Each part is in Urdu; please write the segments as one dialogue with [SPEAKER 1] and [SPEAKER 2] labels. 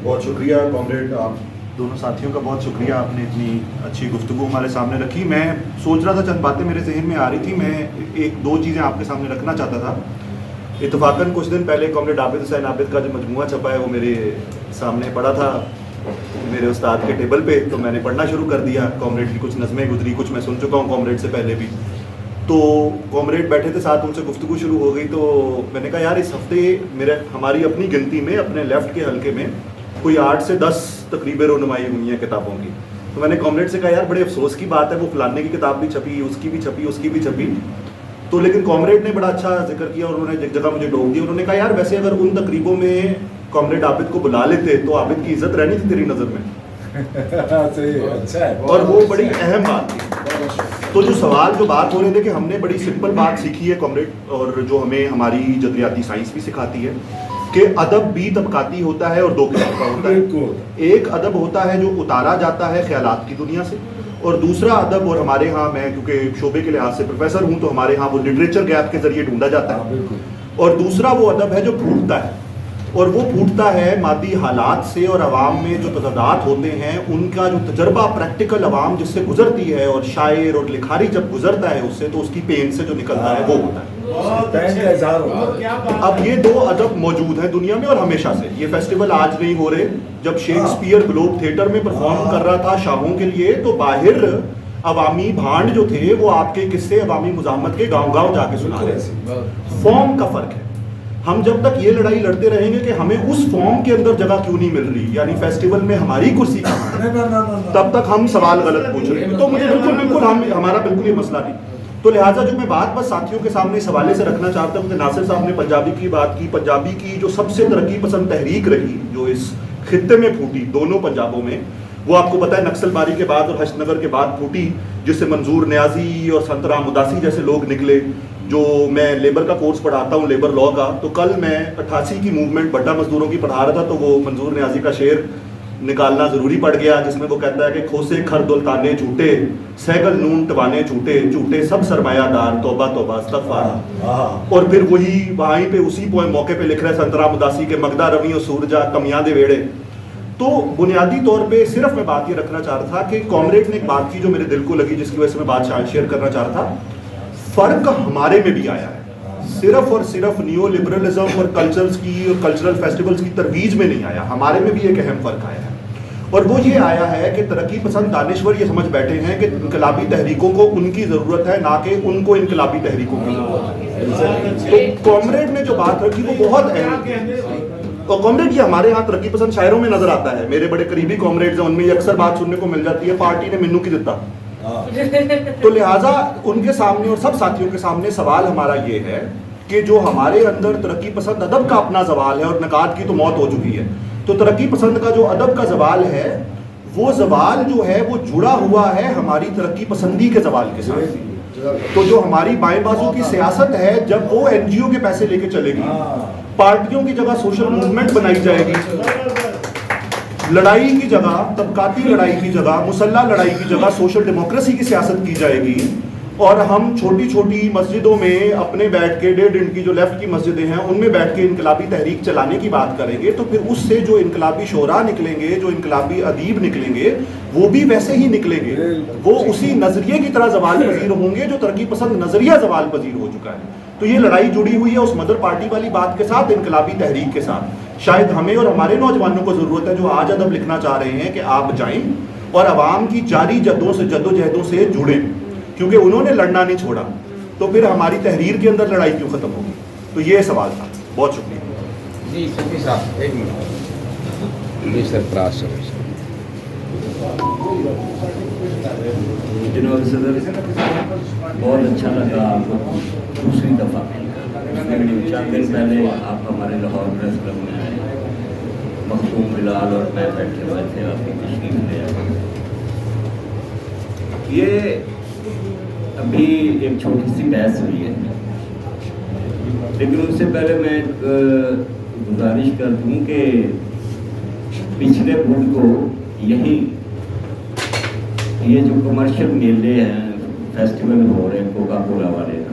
[SPEAKER 1] بہت شکریہ کامریڈ، آپ دونوں ساتھیوں کا بہت شکریہ، آپ نے اتنی اچھی گفتگو ہمارے سامنے رکھی. میں سوچ رہا تھا، چند باتیں میرے ذہن میں آ رہی تھی، میں ایک دو چیزیں آپ کے سامنے رکھنا چاہتا تھا. اتفاقاً کچھ دن پہلے کامریڈ عابد حسین عابد کا جو مجموعہ چھپا ہے وہ میرے سامنے پڑا تھا میرے استاد کے ٹیبل پہ، تو میں نے پڑھنا شروع کر دیا. کامریڈ کی کچھ نظمیں گزری، کچھ میں سن چکا ہوں کامریڈ سے پہلے بھی. تو کامریڈ بیٹھے تھے ساتھ، ان سے گفتگو شروع ہو گئی، تو میں نے کہا یار اس ہفتے ہماری اپنی گنتی میں اپنے لیفٹ کے حلقے میں کوئی 8 سے 10 تقریبیں رونمائی ہوئی ہیں کتابوں کی. تو میں نے کامریڈ سے کہا یار بڑے افسوس کی بات ہے، وہ فلانے کی کتاب بھی چھپی، اس کی بھی چھپی، اس کی بھی چھپی. تو لیکن کامریڈ نے بڑا اچھا ذکر کیا اور انہوں نے ایک جگہ مجھے ٹوک دی. انہوں نے کہا یار ویسے اگر ان تقریبوں میں کامریڈ عابد کو بلا لیتے تو عابد کی عزت رہنی تھی تیری نظر میں. اور وہ بڑی اہم بات تھی. تو جو سوال جو بات ہو رہے تھے کہ ہم نے بڑی سمپل بات سیکھی ہے کامریڈ، اور جو ہمیں ہماری جدریاتی سائنس بھی سکھاتی ہے کہ ادب بھی طبقاتی ہوتا ہے اور دو قسم کا ہوتا ہے. ایک ادب ہوتا ہے جو اتارا جاتا ہے خیالات کی دنیا سے، اور دوسرا ادب، اور ہمارے ہاں میں کیونکہ شعبے کے لحاظ سے پروفیسر ہوں تو ہمارے ہاں وہ لٹریچر گیپ کے ذریعے ڈھونڈا جاتا ہے. اور دوسرا وہ ادب ہے جو پھوٹتا ہے، اور وہ پھوٹتا ہے مادی حالات سے، اور عوام میں جو تضادات ہوتے ہیں ان کا جو تجربہ پریکٹیکل عوام جس سے گزرتی ہے، اور شاعر اور لکھاری جب گزرتا ہے اس سے تو اس کی پین سے جو نکلتا ہے وہ ہوتا ہے. اب یہ دو ادب موجود ہیں دنیا میں اور ہمیشہ سے. یہ فیسٹیول آج نہیں ہو رہے. جب شیکسپیئر گلوب تھیٹر میں پرفارم کر رہا تھا شاہوں کے لیے تو باہر عوامی بھانڈ جو تھے وہ آپ کے قصے عوامی مزاحمت کے گاؤں گاؤں جا کے سنا رہے تھے. فارم کا فرق ہے. ہم جب تک یہ لڑائی لڑتے رہیں گے کہ ہمیں اس فارم کے اندر جگہ کیوں نہیں مل رہی، یعنی فیسٹیول میں ہماری کرسی کہاں ہے، تب تک ہم سوال غلط پوچھ رہے ہیں. تو مجھے بالکل ہمارا بالکل یہ مسئلہ نہیں. تو لہٰذا جو میں بات بس ساتھیوں کے سامنے اس حوالے سے رکھنا چاہتا ہوں کہ ناصر صاحب نے پنجابی کی بات کی. پنجابی کی جو سب سے ترقی پسند تحریک رہی جو اس خطے میں پھوٹی دونوں پنجابوں میں، وہ آپ کو پتہ ہے نکسل باری کے بعد اور حشد نگر کے بعد پھوٹی، جس سے منظور نیازی اور سنت رام اداسی جیسے لوگ نکلے. جو میں لیبر کا کورس پڑھاتا ہوں، لیبر لاء کا، تو کل میں 88 کی موومنٹ بٹا مزدوروں کی پڑھا رہا تھا تو وہ منظور نیازی کا شعر نکالنا ضروری پڑ گیا جس میں وہ کہتا ہے کہ کھوسے کھر دلتانے جھوٹے، سیگل نون ٹوانے جھوٹے، جھوٹے سب سرمایہ دار، توبہ توبہ استغفار. اور پھر وہی وہیں پہ اسی موقع پہ لکھ رہا ہے سنت رام اداسی کے مگدہ روی و سورجا کمیاں دے ویڑے. تو بنیادی طور پہ صرف میں بات یہ رکھنا چاہ رہا تھا کہ کامریڈ نے ایک بات کی جو میرے دل کو لگی، جس کی وجہ سے میں بات شیئر کرنا چاہ رہا تھا. فرق ہمارے میں بھی آیا ہے، صرف اور صرف نیو لبرلزم اور کلچرز کی اور کلچرل فیسٹیولز کی ترویج میں نہیں آیا، ہمارے میں بھی ایک اہم فرق آیا ہے. اور وہ یہ آیا ہے کہ ترقی پسند دانشور یہ سمجھ بیٹھے ہیں کہ انقلابی تحریکوں کو ان کی ضرورت ہے، نہ کہ ان کو انقلابی تحریکوں کی ضرورت ہے. تو کامریڈ نے جو بات رکھی وہ بہت اہم ہے. اور کامریڈ یہ ہمارے ہاں ترقی پسند شاعروں میں نظر آتا ہے. میرے بڑے قریبی کامریڈز ہیں، ان میں یہ اکثر بات سننے کو مل جاتی ہے پارٹی نے مینو کی دیتا. تو لہٰذا ان کے سامنے اور سب ساتھیوں کے سامنے سوال ہمارا یہ ہے کہ جو ہمارے اندر ترقی پسند ادب کا اپنا زوال ہے، اور نقاد کی تو موت ہو چکی ہے، تو ترقی پسند کا جو ادب کا زوال ہے وہ زوال جو ہے وہ جڑا ہوا ہے ہماری ترقی پسندی کے زوال کے ساتھ. تو جو ہماری بائیں بازو کی سیاست ہے جب وہ این جی او کے پیسے لے کے چلے گی، پارٹیوں کی جگہ سوشل موومنٹ بنائی جائے گی، لڑائی کی جگہ طبقاتی لڑائی کی جگہ مسلح لڑائی کی جگہ سوشل ڈیموکریسی کی سیاست کی جائے گی، اور ہم چھوٹی چھوٹی مسجدوں میں اپنے بیٹھ کے 1.5 انچ کی جو لیفٹ کی مسجدیں ہیں ان میں بیٹھ کے انقلابی تحریک چلانے کی بات کریں گے، تو پھر اس سے جو انقلابی شعراء نکلیں گے، جو انقلابی ادیب نکلیں گے، وہ بھی ویسے ہی نکلیں گے. وہ اسی نظریے کی طرح زوال پذیر ہوں گے جو ترقی پسند نظریہ زوال پذیر ہو چکا ہے. تو یہ لڑائی جڑی ہوئی ہے اس مدر پارٹی والی بات کے ساتھ، انقلابی تحریک کے ساتھ. شاید ہمیں اور ہمارے نوجوانوں کو ضرورت ہے جو آج ادب لکھنا چاہ رہے ہیں کہ آپ جائیں اور عوام کی جاری جدوجہدوں سے جڑیں، کیونکہ انہوں نے لڑنا نہیں چھوڑا. تو پھر ہماری تحریر کے اندر لڑائی کیوں ختم ہوگی؟ تو یہ سوال تھا. بہت شکریہ.
[SPEAKER 2] جی صفی صاحب ایک منٹ. جی سرفراز صاحب.
[SPEAKER 3] جناب صدر بہت اچھا لگا آپ کو دوسری دفعہ. چند دن پہلے آپ ہمارے لاہور پریس کلب میں آئے، مختوم بلال اور میں بیٹھے ہوئے تھے، آپ کی تشریف لے آئے. یہ ابھی ایک چھوٹی سی بحث ہوئی ہے، لیکن اس سے پہلے میں ایک گزارش کر دوں کہ پچھلے بدھ کو یہی یہ جو کمرشل میلے ہیں، فیسٹیول ہو رہے ہیں کوکا کولا والے نا،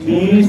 [SPEAKER 3] 20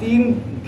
[SPEAKER 3] 3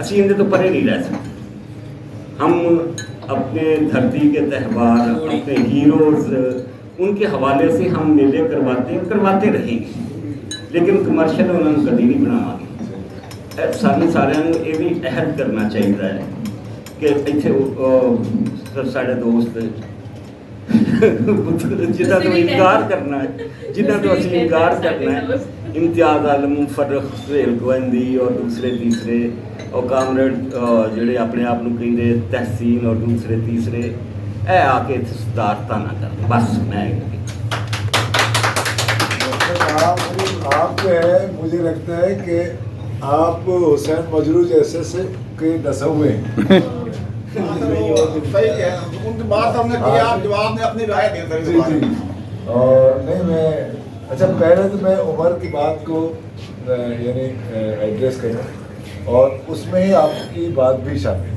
[SPEAKER 3] اسی اندے تو پرے نہیں رہ سکتے. ہم اپنے دھرتی کے تہوار اپنے ہیروز ان کے حوالے سے ہم میلے کرواتے رہیں گے لیکن کمرشل انہوں نے کبھی نہیں بناوا گے. سانو سارے یہ بھی عہد کرنا چاہیے ہے کہ اتنے سارے دوست جنہوں تو انکار کرنا ہے جنہوں تو اسی انکار کرنا ہے امتیاز عالم فرخ ریل گوندی اور دوسرے تیسرے اور کامریڈ جڑے اپنے آپ کو کہیں تحسین اور دوسرے تیسرے اے آ کے صدارتا نہ کر. بس میں
[SPEAKER 4] آپ جو ہے مجھے لگتا ہے کہ آپ حسین مجروح جیسے سے کے ڈسے ہوئے ہیں.
[SPEAKER 1] صحیح ہے ان کی بات ہم نے کی آپ جواب نے اپنی رائے دے
[SPEAKER 4] جی جی. اور نہیں میں اچھا پہلے تو میں عمر کی بات کو یعنی ایڈریس کروں اور اس میں ہی آپ کی بات بھی شامل ہے.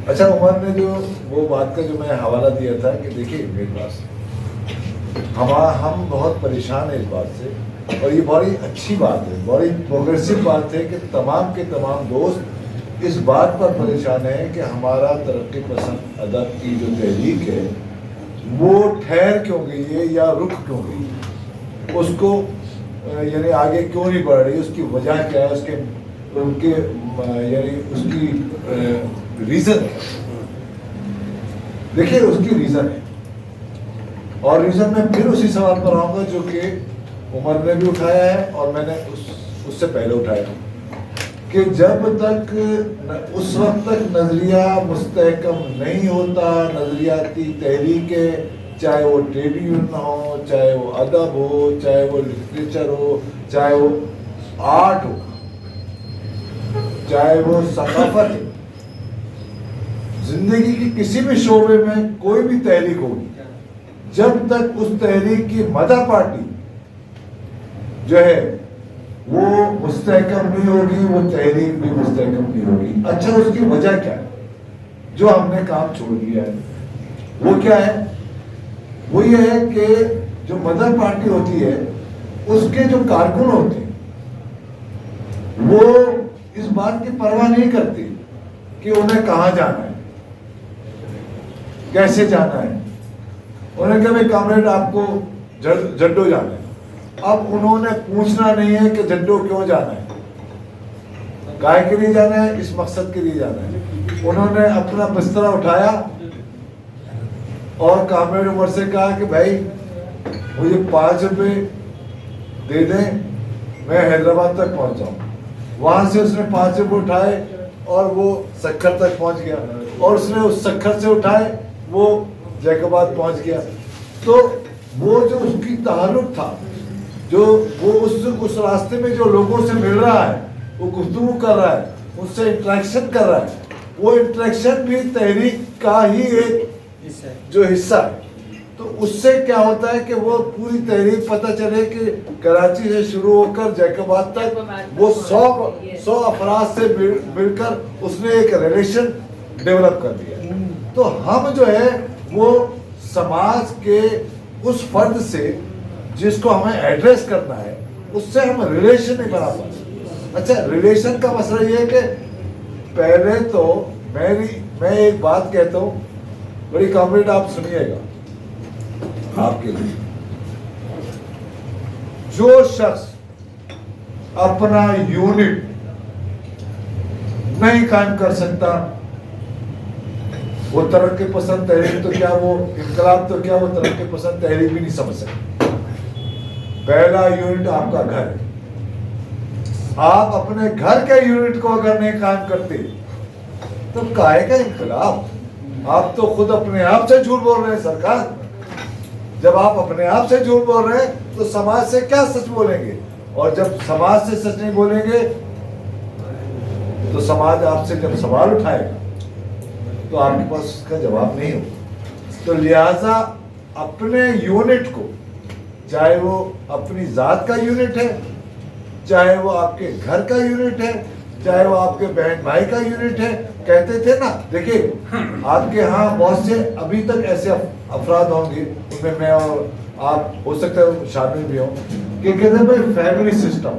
[SPEAKER 4] اچھا عمر نے جو وہ بات کا جو میں حوالہ دیا تھا کہ دیکھیے میرے پاس ہم بہت پریشان ہیں اس بات سے اور یہ بڑی اچھی بات ہے بڑی پروگریسو بات ہے کہ تمام کے تمام دوست اس بات پر پریشان ہیں کہ ہمارا ترقی پسند ادب کی جو تحریک ہے وہ ٹھہر کیوں گئی ہے یا رک کیوں گئی ہے, اس کو یعنی آگے کیوں نہیں بڑھ رہی, اس کی وجہ کیا ہے, اس کے ان کے یعنی اس کی ریزن ہے. دیکھیے اس کی ریزن ہے اور ریزن میں پھر اسی سوال پر آؤں گا جو کہ عمر نے بھی اٹھایا ہے اور میں نے اس سے پہلے اٹھایا کہ جب تک اس وقت تک نظریہ مستحکم نہیں ہوتا, نظریاتی تحریکیں چاہے وہ ٹریڈ یونین ہو, چاہے وہ ادب ہو, چاہے وہ لٹریچر ہو, چاہے وہ آرٹ ہو, چاہے وہ ثقافت ہے, زندگی کی کسی بھی شعبے میں کوئی بھی تحریک ہوگی, جب تک اس تحریک کی مدر پارٹی جو ہے وہ مستحکم نہیں ہوگی وہ تحریک بھی مستحکم نہیں ہوگی. اچھا اس کی وجہ کیا ہے جو ہم نے کام چھوڑ دیا ہے, وہ کیا ہے, وہ یہ ہے کہ جو مدر پارٹی ہوتی ہے اس کے جو کارکن ہوتے ہیں وہ اس بات کی پرواہ نہیں کرتی کہ انہیں کہاں جانا ہے, کیسے جانا ہے. انہیں کہ بھائی کامریڈ آپ کو جڈو جانا ہے, اب انہوں نے پوچھنا نہیں ہے کہ جڈو کیوں جانا ہے, کائے کے لیے جانا ہے, اس مقصد کے لیے جانا ہے. انہوں نے اپنا بسترا اٹھایا اور کامریڈ عمر سے کہا کہ بھائی مجھے 5 روپے دے دیں میں حیدرآباد تک پہنچ جاؤں. وہاں سے اس نے 5 روپے اٹھائے اور وہ سکھر تک پہنچ گیا اور اس نے اس سکھر سے اٹھائے وہ جیکب آباد پہنچ گیا. تو وہ جو اس کی تعلق تھا, جو وہ اس راستے میں جو لوگوں سے مل رہا ہے, وہ گفتگو کر رہا ہے, اس سے انٹریکشن کر رہا ہے, وہ انٹریکشن بھی تحریک کا ہی ایک جو حصہ ہے. تو اس سے کیا ہوتا ہے کہ وہ پوری تحریک پتہ چلے کہ کراچی سے شروع ہو کر جیکب آباد تک وہ 100 افراد سے مل کر اس نے ایک ریلیشن ڈیولپ کر دیا. تو ہم جو ہے وہ سماج کے اس فرد سے جس کو ہمیں ایڈریس کرنا ہے اس سے ہم ریلیشن نہیں بنا پاتے. اچھا ریلیشن کا مسئلہ یہ ہے کہ پہلے تو میں ایک بات کہتا ہوں, بڑی کامریڈ آپ سنیے گا آپ کے لیے, جو شخص اپنا یونٹ نہیں قائم کر سکتا وہ ترقی پسند تحریک تو کیا وہ انقلاب تو کیا وہ ترقی پسند تحریک بھی نہیں سمجھ سکتے. پہلا یونٹ آپ کا گھر ہے. آپ اپنے گھر کے یونٹ کو اگر نہیں قائم کرتے تو کاہے کا انقلاب. آپ تو خود اپنے آپ سے جھوٹ بول رہے ہیں سرکار. جب آپ اپنے آپ سے جھوٹ بول رہے ہیں تو سماج سے کیا سچ بولیں گے, اور جب سماج سے سچ نہیں بولیں گے تو سماج آپ سے جب سوال اٹھائے گا تو آپ کے پاس اس کا جواب نہیں ہوگا. تو لہٰذا اپنے یونٹ کو, چاہے وہ اپنی ذات کا یونٹ ہے, چاہے وہ آپ کے گھر کا یونٹ ہے, چاہے وہ آپ کے بہن بھائی کا یونٹ ہے, کہتے تھے نا, دیکھیے آپ کے ہاں بہت سے ابھی تک ایسے افراد ہوں گے, ان میں اور آپ ہو سکتا ہے شامل بھی ہوں, کہ کہتے ہیں بھائی فیملی سسٹم,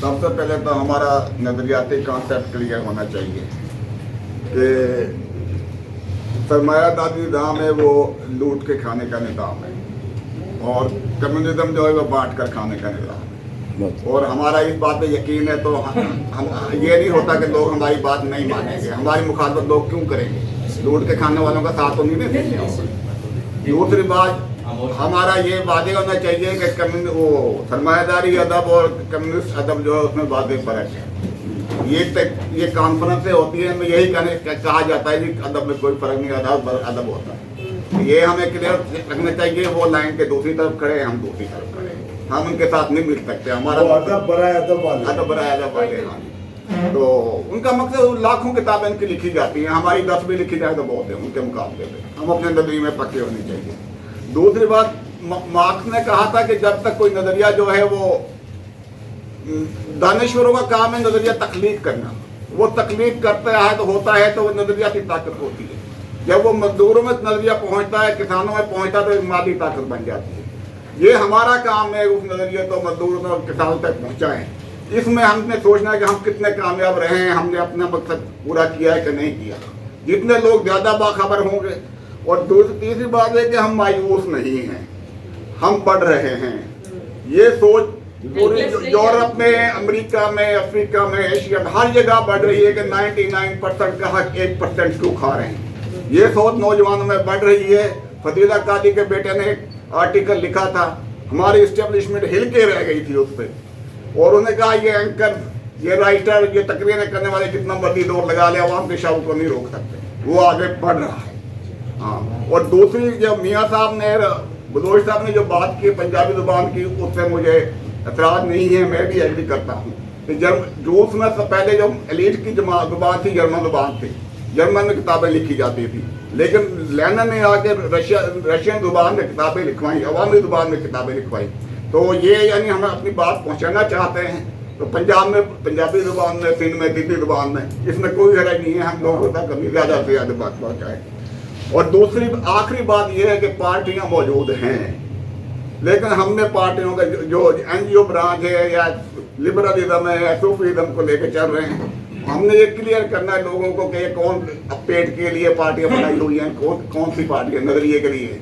[SPEAKER 5] سب سے پہلے تو ہمارا نظریاتی کانسیپٹ کلیئر ہونا چاہیے کہ سرمایہ داری نظام ہے وہ لوٹ کے کھانے کا نظام ہے اور کمیونزم جو ہے وہ بانٹ کر کھانے کا نظام ہے. اور ہمارا اس بات پہ یقین ہے تو ہم یہ نہیں ہوتا کہ لوگ ہماری بات نہیں مانیں گے. ہماری مخالفت لوگ کیوں کریں گے؟ لوٹ کے کھانے والوں کا ساتھ تو نہیں دیں گے. دوسری بات ہمارا یہ واضح ہونا چاہیے کہ وہ سرمایہ داری ادب اور کمیونسٹ ادب جو ہے اس میں واضح فرق ہے. یہ کانفرنسیں ہوتی ہیں میں یہی کہا جاتا ہے کہ ادب میں کوئی فرق نہیں, ادب ہوتا ہے. یہ ہمیں کلیئر رکھنا چاہیے. وہ لائن کے دوسری طرف کھڑے ہیں, ہم دوسری طرف کھڑے ہیں, ہم ان کے ساتھ نہیں مل سکتے. ہمارا
[SPEAKER 4] ادب برائے ادب والے,
[SPEAKER 5] ادب برائے ادب والے. تو ان کا مقصد لاکھوں کتابیں ان کی لکھی جاتی ہیں, ہماری 10 بھی لکھی جائے تو بہت ہے ان کے مقابلے میں. ہم اپنے نظریے میں پکے ہونے چاہیے. دوسری بات, مارکس نے کہا تھا کہ جب تک کوئی نظریہ جو ہے وہ دانشوروں کا کام ہے نظریہ تخلیق کرنا, وہ تخلیق کرتا ہے تو ہوتا ہے تو وہ نظریاتی طاقت ہوتی ہے. جب وہ مزدوروں میں نظریہ پہنچتا ہے, کسانوں میں پہنچتا ہے تو ایک مادی طاقت بن جاتی ہے. یہ ہمارا کام ہے اس نظریے کو مزدوروں اور کسانوں تک پہنچائیں. اس میں ہم نے سوچنا ہے کہ ہم کتنے کامیاب رہے ہیں, ہم نے اپنا مقصد پورا کیا ہے کہ نہیں کیا. جتنے لوگ زیادہ باخبر ہوں گے. اور تیسری بات ہے کہ ہم مایوس نہیں ہیں, ہم پڑھ رہے ہیں. یہ سوچ پوری یورپ میں, امریکہ میں, افریقہ میں, ایشیا میں ہر جگہ بڑھ رہی ہے کہ 99% کا حق 1% کیوں کھا رہے ہیں. یہ سوچ نوجوانوں میں بڑھ رہی ہے. فضیلہ قادری کے بیٹے نے ایک آرٹیکل لکھا تھا, ہماری اسٹیبلشمنٹ ہل کے رہ گئی تھی اس پہ, اور انہوں نے کہا یہ اینکر, یہ رائٹر, یہ تقریریں کرنے والے جتنا مرضی دور لگا لے, عوام کے شعور کو نہیں روک سکتے. وہ آگے بڑھ رہا ہے. ہاں, اور دوسری جو میاں صاحب نے, بلوچ صاحب نے جو بات کی پنجابی زبان کی, اس سے مجھے اعتراض نہیں ہے, میں بھی ایگری کرتا ہوں کہ روس میں سب پہلے جو ایلیٹ کی زبان تھی جرمن زبان تھی. جرمن میں کتابیں لکھی جاتی تھی, لیکن لینن نے آ کے رشین زبان میں کتابیں لکھوائیں, عوامی زبان میں کتابیں لکھوائیں. تو یہ یعنی ہم اپنی بات پہنچانا چاہتے ہیں. تو پنجاب میں پنجابی زبان میں, سندھ میں دلی زبان میں, اس میں کوئی حرج نہیں ہے. ہم لوگوں تک کبھی زیادہ سے زیادہ بات پہنچائیں. اور دوسری آخری بات یہ ہے کہ پارٹیاں موجود ہیں, لیکن ہم نے پارٹیوں کا جو NGO برانچ ہے یا لبرلزم ہے یا صوفیزم کو لے کے چل رہے ہیں, ہم نے یہ کلیئر کرنا ہے لوگوں کو کہ یہ کون پیٹ کے لیے پارٹیاں بنائی ہوئی ہیں, کون سی پارٹیاں نظریے کے لیے.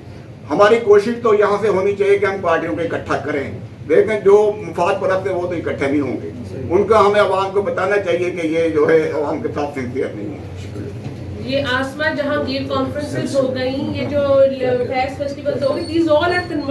[SPEAKER 5] ہماری کوشش تو یہاں سے ہونی چاہیے کہ ہم پارٹیوں کو اکٹھا کریں, لیکن جو مفاد پرست ہیں وہ تو اکٹھے نہیں ہوں گے. ان کا ہمیں عوام کو بتانا چاہیے کہ یہ جو ہے عوام کے ساتھ سنسیئر نہیں ہے.
[SPEAKER 6] یہ آسما جہاں گیر کانفرنسز ہو گئی, یہ جو فیکس فیسٹیولز ہو گئی, دیز آل ہیو کنورٹ